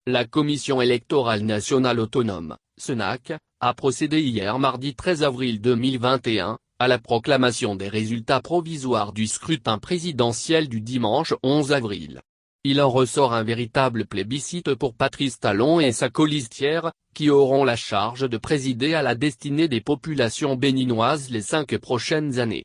La Commission électorale nationale autonome, CENAC, a procédé hier mardi 13 avril 2021, à la proclamation des résultats provisoires du scrutin présidentiel du dimanche 11 avril. Il en ressort un véritable plébiscite pour Patrice Talon et sa colistière, qui auront la charge de présider à la destinée des populations béninoises les 5 prochaines années.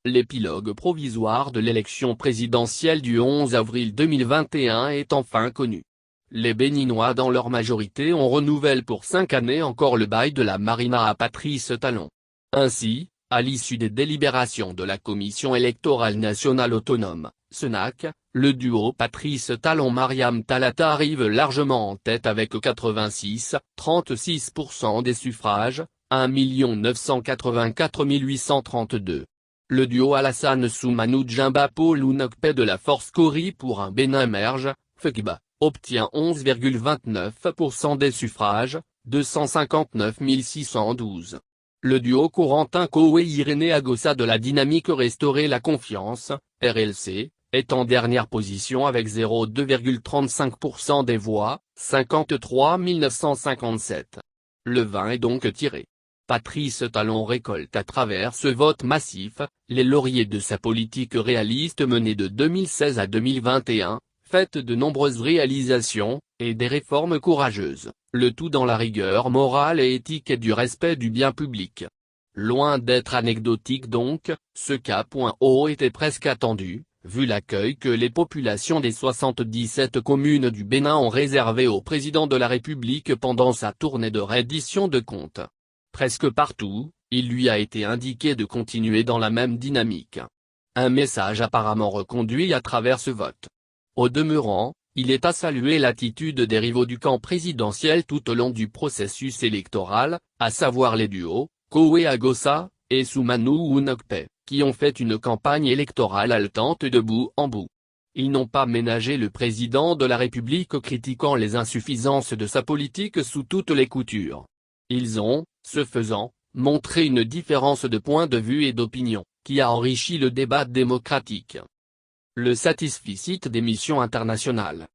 L'épilogue provisoire de l'élection présidentielle du 11 avril 2021 est enfin connu. Les Béninois dans leur majorité on renouvelle pour 5 années encore le bail de la marina à Patrice Talon. Ainsi, à l'issue des délibérations de la Commission électorale nationale autonome, CENAC, le duo Patrice Talon-Mariam Talata arrive largement en tête avec 86,36% des suffrages, 1 984 832. Le duo Alassane Soumanou Djimba Paul Ounokpe de la force Kori pour un Bénin émerge, FEKBA, obtient 11,29% des suffrages, 259 612. Le duo Corentin Koué-Irénée Agossa de la dynamique Restaurer la confiance, RLC, est en dernière position avec 0,2,35% des voix, 53 957. Le vin est donc tiré. Patrice Talon récolte à travers ce vote massif, les lauriers de sa politique réaliste menée de 2016 à 2021, faite de nombreuses réalisations, et des réformes courageuses, le tout dans la rigueur morale et éthique et du respect du bien public. Loin d'être anecdotique donc, ce cas.o était presque attendu, vu l'accueil que les populations des 77 communes du Bénin ont réservé au président de la République pendant sa tournée de reddition de comptes. Presque partout, il lui a été indiqué de continuer dans la même dynamique. Un message apparemment reconduit à travers ce vote. Au demeurant, il est à saluer l'attitude des rivaux du camp présidentiel tout au long du processus électoral, à savoir les duos, Koué Agossa, et Soumanou Ounokpe, qui ont fait une campagne électorale haletante de bout en bout. Ils n'ont pas ménagé le président de la République critiquant les insuffisances de sa politique sous toutes les coutures. Ils ont, ce faisant, montré une différence de point de vue et d'opinion, qui a enrichi le débat démocratique. Le satisfecit des missions internationales.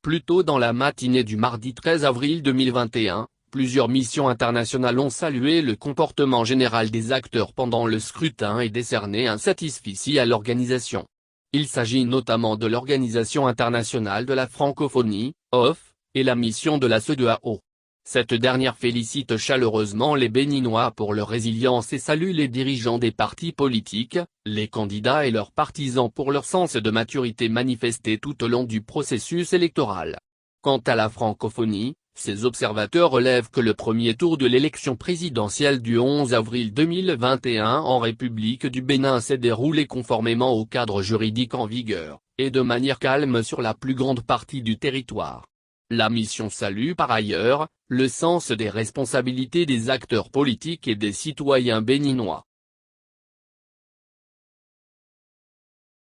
Plus tôt dans la matinée du mardi 13 avril 2021, plusieurs missions internationales ont salué le comportement général des acteurs pendant le scrutin et décerné un satisfecit à l'organisation. Il s'agit notamment de l'Organisation internationale de la francophonie, OFF, et la mission de la CEDEAO. Cette dernière félicite chaleureusement les Béninois pour leur résilience et salue les dirigeants des partis politiques, les candidats et leurs partisans pour leur sens de maturité manifesté tout au long du processus électoral. Quant à la francophonie, ces observateurs relèvent que le premier tour de l'élection présidentielle du 11 avril 2021 en République du Bénin s'est déroulé conformément au cadre juridique en vigueur, et de manière calme sur la plus grande partie du territoire. La mission salue par ailleurs, le sens des responsabilités des acteurs politiques et des citoyens béninois.